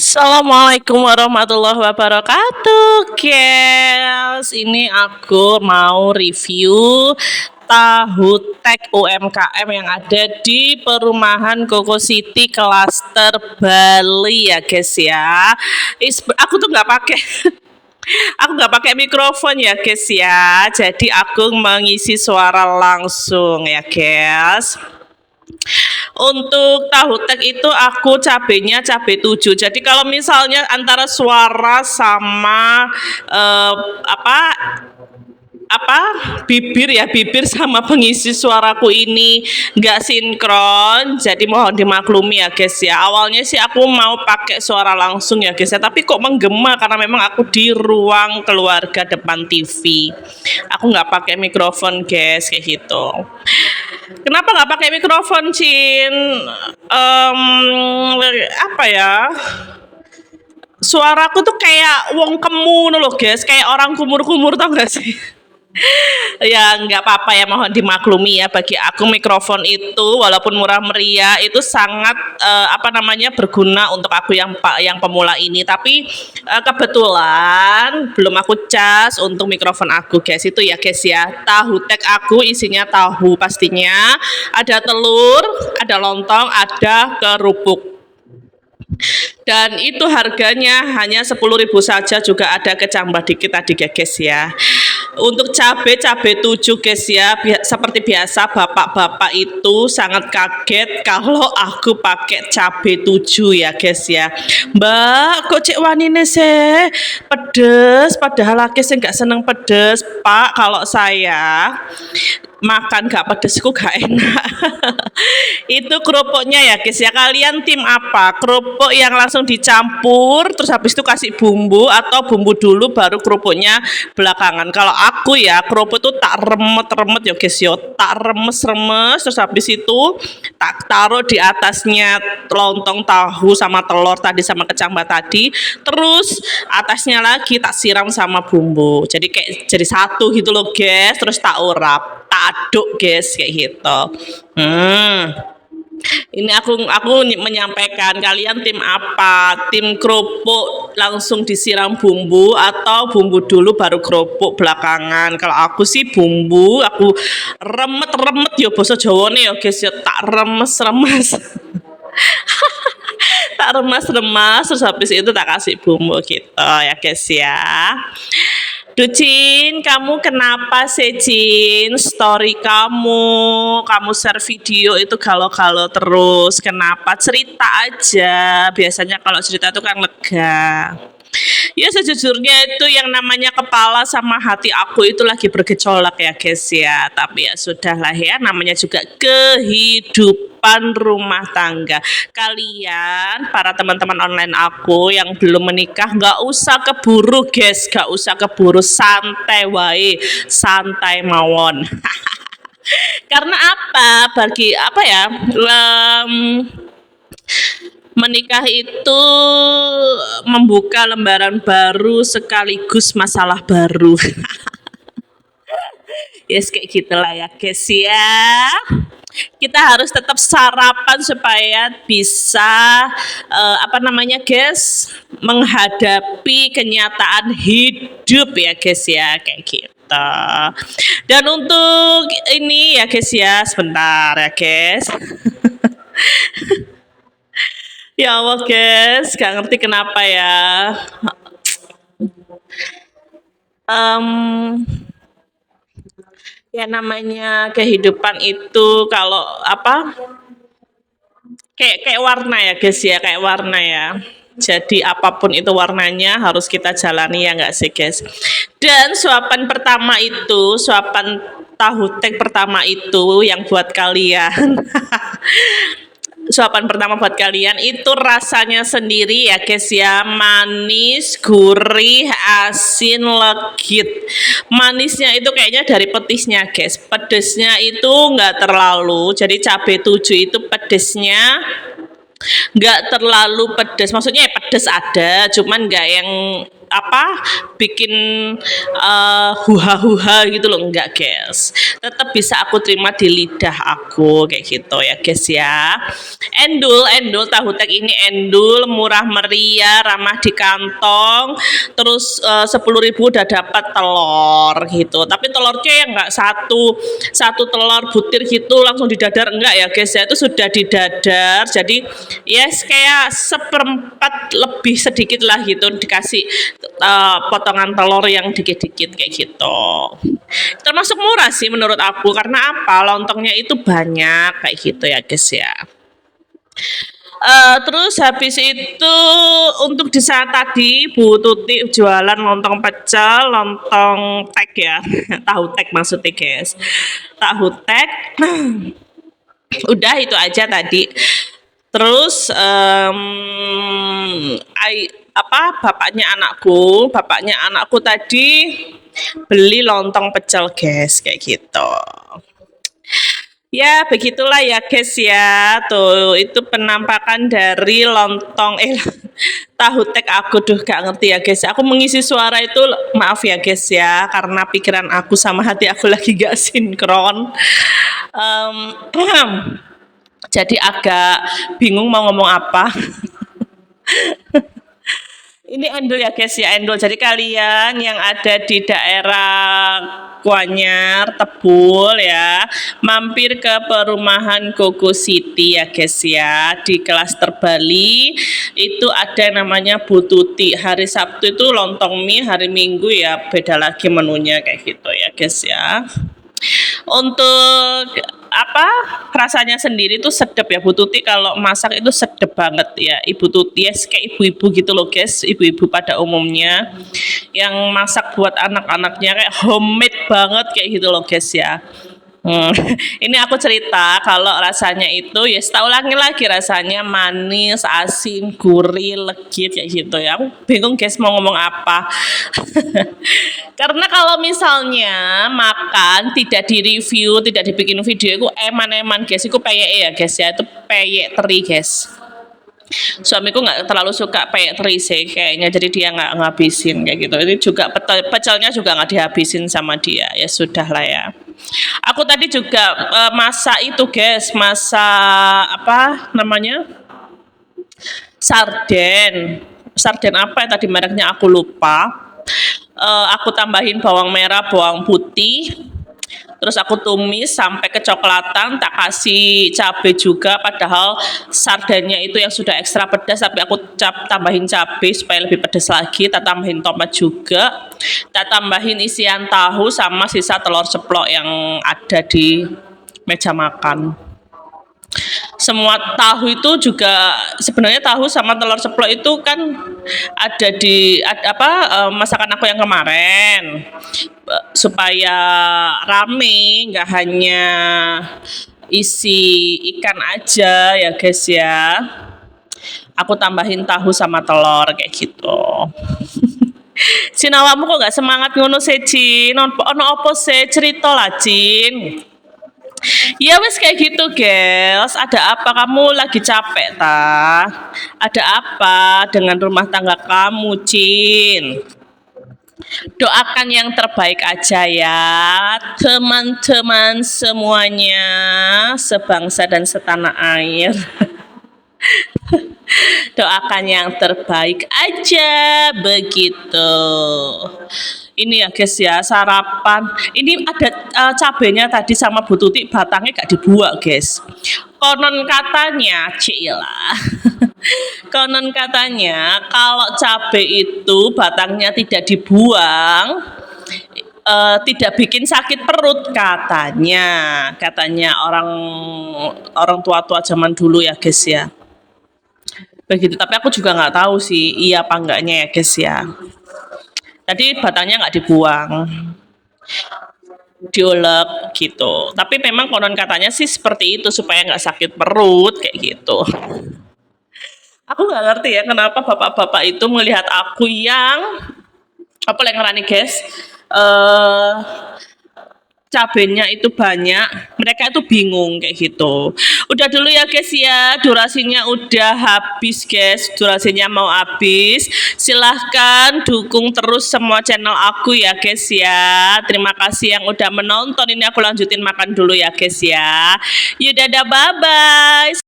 Assalamualaikum warahmatullahi wabarakatuh, guys. Ini aku mau review tahu tek UMKM yang ada di perumahan Koko City Cluster Bali ya, guys ya. Aku tuh nggak pakai aku nggak pakai mikrofon ya, guys ya. Jadi aku mengisi suara langsung ya, guys. Untuk tahu tek itu aku cabenya cabe 7. Jadi kalau misalnya antara suara sama eh, apa apa bibir ya, bibir sama pengisi suaraku ini nggak sinkron, jadi mohon dimaklumi ya, guys ya. Awalnya sih aku mau pakai suara langsung ya, guys ya, tapi kok menggema karena memang aku di ruang keluarga depan TV. Aku nggak pakai mikrofon, guys, kayak gitu. Kenapa nggak pakai mikrofon, Cin? Apa ya? Suaraku tuh kayak wong kemu loh, guys, kayak orang kumur-kumur, tau gak sih? Ya nggak apa-apa ya, mohon dimaklumi ya. Bagi aku mikrofon itu walaupun murah meriah itu sangat apa namanya berguna untuk aku yang pemula ini. Tapi kebetulan belum aku cas untuk mikrofon aku, guys. Itu ya, guys ya. Tahu tek aku isinya tahu pastinya, ada telur, ada lontong, ada kerupuk. Dan itu harganya hanya 10.000 saja, juga ada kecambah dikit tadi, guys ya. Untuk cabe 7, guys ya, seperti biasa bapak-bapak itu sangat kaget kalau aku pakai cabe 7 ya, guys ya. Mbak, kok cek wanine sih pedes, padahal laki sih nggak seneng pedes. Pak, kalau saya makan gak pedes kok gak enak. Itu kerupuknya ya, guys ya. Kalian tim apa? Kerupuk yang langsung dicampur terus habis itu kasih bumbu, atau bumbu dulu baru kerupuknya belakangan? Kalau aku ya, kerupuk itu tak remet-remet ya, guys ya. Tak remes-remes terus habis itu tak taruh di atasnya lontong tahu sama telur tadi sama kecambah tadi. Terus atasnya lagi tak siram sama bumbu. Jadi kayak jadi satu gitu loh, guys. Terus tak urap, tak aduk, guys, kayak gitu. Ini aku menyampaikan, kalian tim apa? Tim kerupuk langsung disiram bumbu atau bumbu dulu baru kerupuk belakangan? Kalau aku sih bumbu, aku remet-remet ya bahasa Jawa nih ya, guys ya, tak remes-remes. Tak remas-remas terus habis itu tak kasih bumbu gitu ya, guys ya. Ducin, kamu kenapa sih, Cin? Story kamu share video itu kalau terus. Kenapa? Cerita aja. Biasanya kalau cerita itu kan lega. Ya sejujurnya itu yang namanya kepala sama hati aku itu lagi bergejolak ya, guys ya. Tapi ya sudahlah ya, namanya juga kehidupan rumah tangga. Kalian para teman-teman online aku yang belum menikah nggak usah keburu, guys, nggak usah keburu, santai wae, santai mawon. Karena apa? Bagi apa ya? Menikah itu membuka lembaran baru sekaligus masalah baru. Yes, kayak gitulah ya, guys ya. Kita harus tetap sarapan supaya bisa apa namanya, guys, menghadapi kenyataan hidup ya, guys ya, kayak gitu. Dan untuk ini ya, guys ya, sebentar ya, guys. Ya Allah, guys, gak ngerti kenapa ya. Ya namanya kehidupan itu kalau apa, kayak warna ya, guys ya, kayak warna ya. Jadi apapun itu warnanya harus kita jalani ya, nggak sih, guys. Dan suapan pertama itu, suapan tahu tek pertama itu yang buat kalian. Suapan pertama buat kalian itu rasanya sendiri ya, guys ya, manis, gurih, asin, legit. Manisnya itu kayaknya dari petisnya, guys. Pedesnya itu nggak terlalu, jadi cabai 7 itu pedesnya nggak terlalu pedes, maksudnya ya pedes ada, cuman nggak yang apa bikin huha-huha gitu loh, enggak guys, tetap bisa aku terima di lidah aku kayak gitu ya guys ya. Endul tahu tek ini endul, murah meriah, ramah di kantong, terus 10.000 udah dapat telur gitu, tapi telurnya yang enggak satu satu telur butir gitu langsung didadar, enggak ya guys ya, itu sudah didadar, jadi yes kayak seperempat lebih sedikit lah gitu dikasih potongan telur yang dikit-dikit kayak gitu. Termasuk murah sih menurut aku, karena apa, lontongnya itu banyak kayak gitu ya guys ya. Terus habis itu untuk di saat tadi Bu Tuti jualan lontong pecel, lontong tek ya, tahu tek maksudnya guys, tahu tek. Udah itu aja tadi. Terus apa bapaknya anakku tadi beli lontong pecel guys kayak gitu. Ya begitulah ya guys ya, tuh itu penampakan dari lontong tahu tek aku, duh gak ngerti ya guys, aku mengisi suara itu maaf ya guys ya, karena pikiran aku sama hati aku lagi gak sinkron. Em, jadi agak bingung mau ngomong apa. Ini endul ya guys ya, endul. Jadi kalian yang ada di daerah Kuanyar, Tebul ya, mampir ke perumahan Koko City ya guys ya, di Klaster Bali itu ada namanya Bu Tuti. Hari Sabtu itu lontong mie, hari Minggu ya beda lagi menunya kayak gitu ya guys ya. Untuk apa, rasanya sendiri tuh sedap ya, Bu Tuti kalau masak itu sedap banget ya. Ibu Tuti ya kayak ibu-ibu gitu loh guys, ibu-ibu pada umumnya yang masak buat anak-anaknya kayak homemade banget kayak gitu loh guys ya. Ini aku cerita kalau rasanya itu ya tahu lagi rasanya manis, asin, gurih, legit kayak gitu ya. Aku bingung guys mau ngomong apa. Karena kalau misalnya makan tidak di-review, tidak dibikin video, itu eman-eman guys, itu peyek ya guys ya, itu peyek teri guys. Suamiku nggak terlalu suka peyek teri sih kayaknya, jadi dia nggak ngabisin kayak gitu. Ini juga pecelnya juga nggak dihabisin sama dia, ya sudah lah ya. Aku tadi juga masak itu guys, masak apa namanya, sarden. Sarden apa ya tadi mereknya aku lupa. Aku tambahin bawang merah, bawang putih, terus aku tumis sampai kecoklatan, tak kasih cabai juga, padahal sardennya itu yang sudah ekstra pedas, tapi aku tambahin cabai supaya lebih pedas lagi, tak tambahin tomat juga, tak tambahin isian tahu sama sisa telur ceplok yang ada di meja makan. Semua tahu itu juga sebenarnya, tahu sama telur ceplok itu kan ada di masakan aku yang kemarin. Supaya rame, nggak hanya isi ikan aja ya guys ya, aku tambahin tahu sama telur kayak gitu. Cin, awakmu kok nggak semangat ngono sih Cin? Ono apa sih, cerita lah Cin. Ya wes kayak gitu guys. Ada apa, kamu lagi capek ta? Ada apa dengan rumah tangga kamu Cin? Doakan yang terbaik aja ya teman-teman semuanya, sebangsa dan setanah air. Doakan yang terbaik aja begitu. Ini ya guys ya, sarapan. Ini ada cabenya tadi sama Bu Tuti, batangnya gak dibuang guys. Konon katanya, cilah. Konon katanya kalau cabai itu batangnya tidak dibuang, tidak bikin sakit perut katanya orang orang tua-tua zaman dulu ya guys ya, begitu. Tapi aku juga nggak tahu sih iya apa enggaknya ya guys ya. Tadi batangnya nggak dibuang, diulek gitu. Tapi memang konon katanya sih seperti itu supaya nggak sakit perut kayak gitu. Aku nggak ngerti ya kenapa bapak-bapak itu melihat aku yang apa yang ngerani guys, cabenya itu banyak, mereka itu bingung kayak gitu. Udah dulu ya guys ya, durasinya udah habis guys, durasinya mau habis. Silahkan dukung terus semua channel aku ya guys ya. Terima kasih yang udah menonton, ini aku lanjutin makan dulu ya guys ya. Yuk dadah, bye bye.